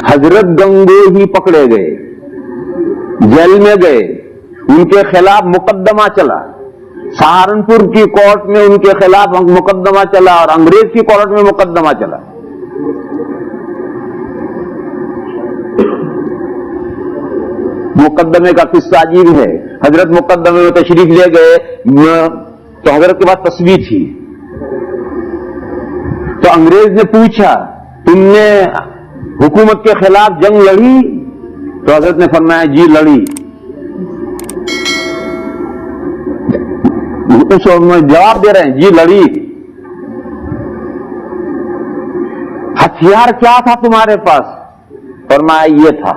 حضرت گنگوہی پکڑے گئے, جیل میں گئے, ان کے خلاف مقدمہ چلا, سہارنپور کی کورٹ میں ان کے خلاف مقدمہ چلا اور انگریز کی کورٹ میں مقدمہ چلا. مقدمے کا قصہ عجیب ہے. حضرت مقدمے میں تشریف لے گئے تو حضرت کے پاس تصویر تھی, تو انگریز نے پوچھا تم نے حکومت کے خلاف جنگ لڑی؟ تو حضرت نے فرمایا جی لڑی. اس جواب دے رہے ہیں جی لڑی. ہتھیار کیا تھا تمہارے پاس؟ فرمایا یہ تھا.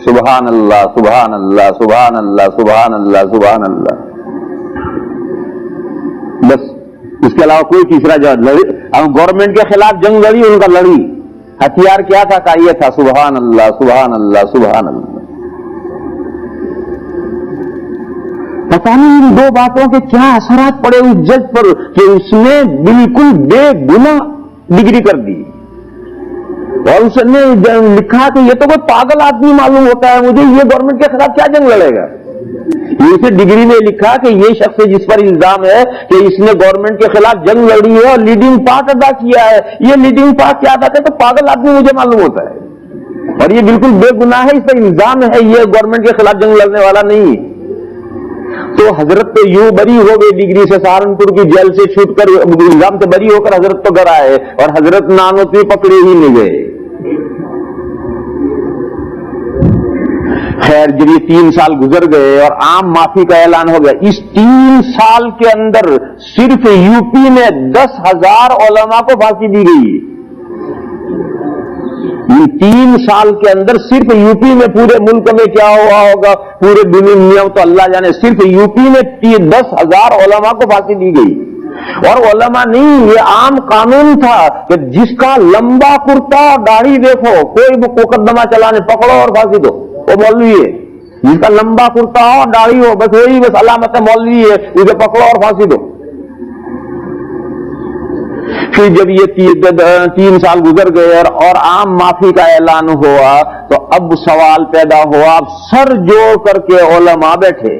سبحان اللہ سبحان اللہ سبحان اللہ سبحان اللہ سبحان اللہ. بس اس کے علاوہ کوئی تیسرا جواب. لڑی گورنمنٹ کے خلاف جنگ لڑی, ان کا لڑی. ہتھیار کیا تھا؟ کہا یہ تھا. سبحان اللہ سبحان اللہ سبحان اللہ. پتہ نہیں ان دو باتوں کے کیا اثرات پڑے اس جج پر کہ اس نے بالکل بے گناہ ڈگری کر دی, اور اس نے لکھا کہ یہ تو کوئی پاگل آدمی معلوم ہوتا ہے مجھے, یہ گورنمنٹ کے خلاف کیا جنگ لڑے گا. اسے ڈگری میں لکھا کہ یہ شخص جس پر الزام ہے کہ اس نے گورنمنٹ کے خلاف جنگ لڑی ہے اور لیڈنگ پارٹ ادا کیا ہے, یہ لیڈنگ پارٹ کیا ادا کرے تو پاگل آدمی مجھے معلوم ہوتا ہے, اور یہ بالکل بے گناہ ہے, اس پر الزام ہے, یہ گورنمنٹ کے خلاف جنگ لڑنے والا نہیں. تو حضرت تو یوں بری ہو گئی ڈگری سے, سہارنپور کی جیل سے چھوٹ کر الزام سے بری ہو کر حضرت تو گھر آئے, اور حضرت نانوتی پکڑے ہی نہیں گئے. خیر جب یہ 3 سال گزر گئے اور عام معافی کا اعلان ہو گیا, اس 3 سال کے اندر صرف یو پی میں 10,000 علماء کو پھانسی دی گئی. یہ 3 سال کے اندر صرف یو پی میں, پورے ملک میں کیا ہوا ہوگا پورے دنیا میں تو اللہ جانے, صرف یو پی میں 10,000 علماء کو پھانسی دی گئی. اور علماء نہیں, یہ عام قانون تھا کہ جس کا لمبا کرتا اور داڑھی دیکھو, کوئی مقدمہ چلانے پکڑو اور پھانسی دو, وہ مولوی ہے. جس کا لمبا کرتا ہو داڑھی ہو, بس وہی بس علامت مولوی ہے, اسے پکڑو اور پھانسی دو. پھر جب یہ 3 سال گزر گئے اور عام معافی کا اعلان ہوا تو اب سوال پیدا ہوا, اب سر جوڑ کر کے علماء بیٹھے,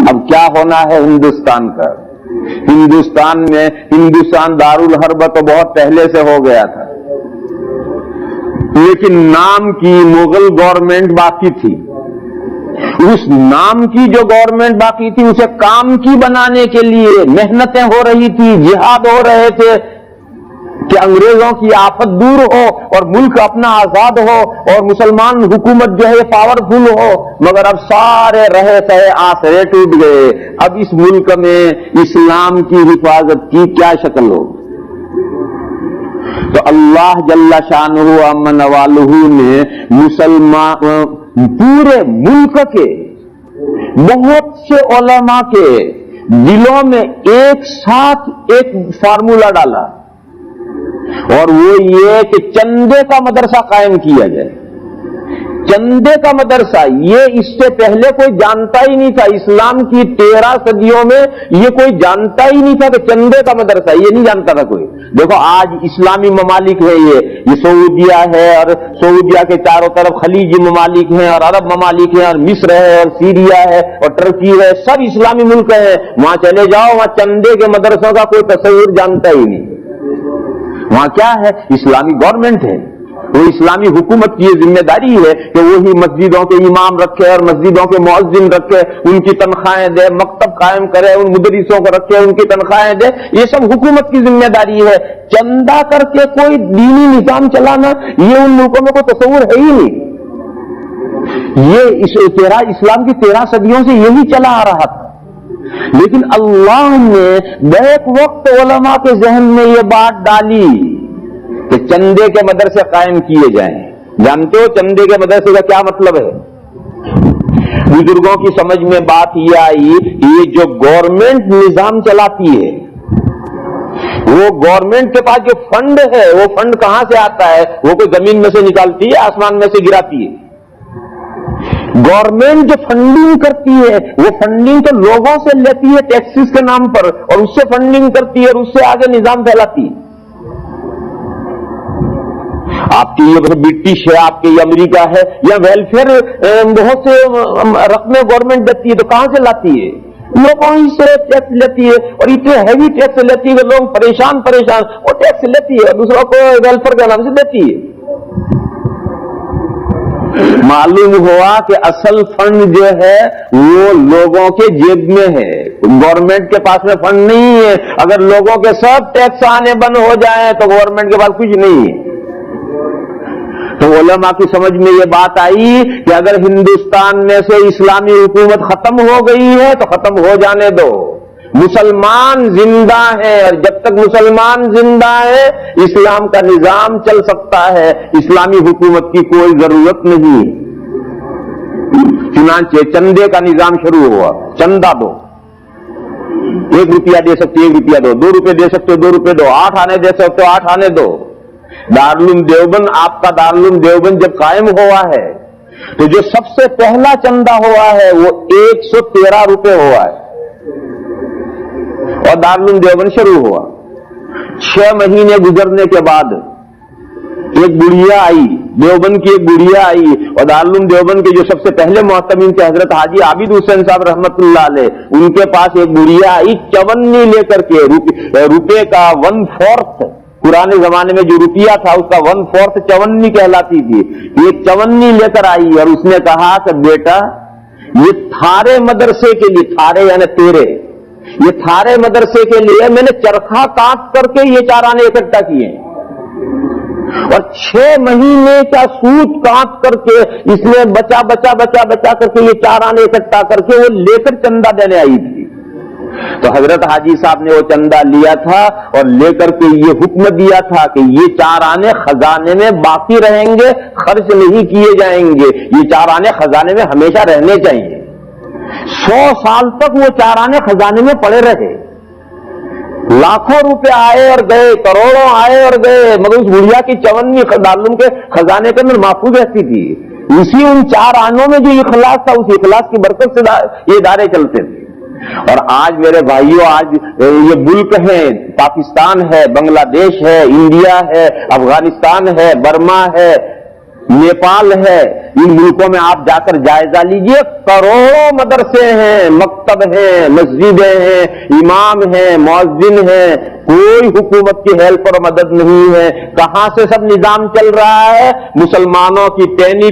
اب کیا ہونا ہے ہندوستان کا. ہندوستان میں ہندوستان دارالحرب تو بہت پہلے سے ہو گیا تھا, لیکن نام کی مغل گورنمنٹ باقی تھی. اس نام کی جو گورنمنٹ باقی تھی اسے کام کی بنانے کے لیے محنتیں ہو رہی تھی, جہاد ہو رہے تھے کہ انگریزوں کی آفت دور ہو اور ملک اپنا آزاد ہو اور مسلمان حکومت جو ہے پاورفل ہو. مگر اب سارے رہے سہے آسرے ٹوٹ گئے. اب اس ملک میں اسلام کی حفاظت کی کیا شکل ہو؟ تو اللہ جل شانہ امن والہ نے مسلمان پورے ملک کے بہت سے علماء کے دلوں میں ایک ساتھ ایک فارمولہ ڈالا, اور وہ یہ کہ چندے کا مدرسہ قائم کیا جائے. چندے کا مدرسہ, یہ اس سے پہلے کوئی جانتا ہی نہیں تھا. اسلام کی 13 صدیوں میں یہ کوئی جانتا ہی نہیں تھا کہ چندے کا مدرسہ, یہ نہیں جانتا تھا کوئی. دیکھو آج اسلامی ممالک ہے, یہ سعودیہ ہے, اور سعودیہ کے چاروں طرف خلیجی ممالک ہیں, اور عرب ممالک ہیں, اور مصر ہے, اور سیریا ہے, اور ٹرکی ہے, سب اسلامی ملک ہیں. وہاں چلے جاؤ, وہاں چندے کے مدرسوں کا کوئی تصور جانتا ہی نہیں. وہاں کیا ہے؟ اسلامی گورنمنٹ ہے, وہ اسلامی حکومت کی یہ ذمہ داری ہے کہ وہی مسجدوں کے امام رکھے اور مسجدوں کے مؤذن رکھے, ان کی تنخواہیں دے, مکتب قائم کرے, ان مدرسوں کو رکھے, ان کی تنخواہیں دے. یہ سب حکومت کی ذمہ داری ہے. چندہ کر کے کوئی دینی نظام چلانا یہ ان ملکوں میں کوئی تصور ہے ہی نہیں. یہ اسلام کی 13 صدیوں سے یہی چلا آ رہا تھا. لیکن اللہ نے بیک وقت علماء کے ذہن میں یہ بات ڈالی کہ چندے کے مدرسے قائم کیے جائیں. جانتے ہو چندے کے مدرسے کا کیا مطلب ہے؟ بزرگوں کی سمجھ میں بات یہ آئی کہ یہ جو گورنمنٹ نظام چلاتی ہے, وہ گورنمنٹ کے پاس جو فنڈ ہے, وہ فنڈ کہاں سے آتا ہے؟ وہ کوئی زمین میں سے نکالتی ہے, آسمان میں سے گراتی ہے. گورنمنٹ جو فنڈنگ کرتی ہے وہ فنڈنگ تو لوگوں سے لیتی ہے ٹیکسز کے نام پر, اور اس سے فنڈنگ کرتی ہے اور اس سے آگے نظام پھیلاتی ہے. آپ کی یہ برٹش ہے, آپ کے یہ امریکہ ہے, یا ویلفیئر بہت سے رقمیں گورنمنٹ دیتی ہے, تو کہاں سے لاتی ہے؟ لوگوں ہی سے ٹیکس لیتی ہے, اور اتنے ہیوی ٹیکس لیتی ہے کہ لوگ پریشان وہ ٹیکس لیتی ہے اور دوسروں کو ویلفیئر کے نام سے دیتی ہے. معلوم ہوا کہ اصل فنڈ جو ہے وہ لوگوں کے جیب میں ہے, گورنمنٹ کے پاس میں فنڈ نہیں ہے. اگر لوگوں کے سب ٹیکس آنے بند ہو جائیں تو گورنمنٹ کے پاس کچھ نہیں ہے. تو علماء کی سمجھ میں یہ بات آئی کہ اگر ہندوستان میں سے اسلامی حکومت ختم ہو گئی ہے تو ختم ہو جانے دو, مسلمان زندہ ہیں, اور جب تک مسلمان زندہ ہے اسلام کا نظام چل سکتا ہے, اسلامی حکومت کی کوئی ضرورت نہیں. چنانچہ چندے کا نظام شروع ہوا, چندہ دو, 1 روپیہ دے سکتے 1 روپیہ دو, 2 روپے دے سکتے 2 روپے دو, 8 آنے دے سکتے 8 آنے دو. دارالعلوم دیوبند, آپ کا دارالعلوم دیوبند جب قائم ہوا ہے تو جو سب سے پہلا چندہ ہوا ہے وہ 113 روپے ہوا ہے, اور دارالعلوم دیوبند شروع ہوا. 6 مہینے گزرنے کے بعد ایک بڑھیا آئی, دیوبند کی ایک بڑھیا آئی, اور دارالعلوم دیوبند کے جو سب سے پہلے محتمین تھے حضرت حاجی عابد حسین صاحب رحمت اللہ علیہ, ان کے پاس ایک بڑھیا آئی چونی لے کر کے, روپے کا 1/4, پرانے زمانے میں جو روپیہ تھا اس کا 1/4 چونی کہلاتی تھی. یہ چونی لے کر آئی اور اس نے کہا کہ بیٹا یہ تھارے مدرسے کے لیے, تھارے یعنی تیرے, یہ تھارے مدرسے کے لیے میں نے چرخہ کاٹ کر کے یہ 4 آنے اکٹھا کیے ہیں, اور 6 مہینے کا سود کاٹ کر کے اس نے بچا کر کے یہ 4 آنے اکٹھا کر کے وہ لے کر چندہ دینے آئی تھی. تو حضرت حاجی صاحب نے وہ چندہ لیا تھا اور لے کر کے یہ حکم دیا تھا کہ یہ 4 آنے خزانے میں باقی رہیں گے, خرچ نہیں کیے جائیں گے, یہ 4 آنے خزانے میں ہمیشہ رہنے چاہیے. 100 سال تک وہ 4 آنے خزانے میں پڑے رہے, لاکھوں روپے آئے اور گئے, کروڑوں آئے اور گئے, مگر اس بڑھیا کی چونی دارالعلوم کے خزانے کے اندر محفوظ رہتی تھی. اسی ان 4 آنوں میں جو اخلاص تھا, اس اخلاص کی برکت سے یہ ادارے چلتے تھے. اور آج میرے بھائیوں, آج یہ ملک ہیں, پاکستان ہے, بنگلہ دیش ہے, انڈیا ہے, افغانستان ہے, برما ہے, نیپال ہے, ان ملکوں میں آپ جا کر جائزہ لیجئے, کروڑوں مدرسے ہیں, مکتب ہیں, مسجدیں ہیں, امام ہیں, مؤذن ہیں, کوئی حکومت کی ہیلپ اور مدد نہیں ہے. کہاں سے سب نظام چل رہا ہے؟ مسلمانوں کی پینی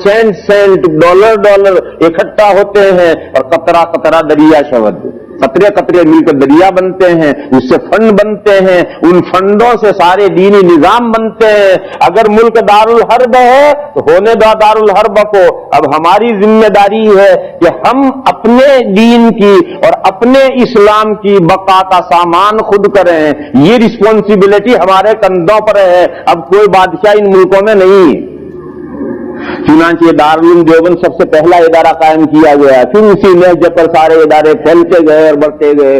سینٹ ڈالر اکٹھا ہوتے ہیں اور قطرہ قطرہ دریا شود, قطرے قطرے مل کر دریا بنتے ہیں, اس سے فنڈ بنتے ہیں, ان فنڈوں سے سارے دینی نظام بنتے ہیں. اگر ملک دارالحرب ہے تو ہونے دو دارالحرب کو. اب ہماری ذمہ داری ہے کہ ہم اپنے دین کی اور اپنے اسلام کی بقا کا سامان خود کریں. یہ رسپانسبلٹی ہمارے کندھوں پر ہے, اب کوئی بادشاہ ان ملکوں میں نہیں. چنانچہ دارالعلوم دیوبند سب سے پہلا ادارہ قائم کیا گیا, پھر اسی نہج پر سارے ادارے پھیلتے گئے اور بڑھتے گئے.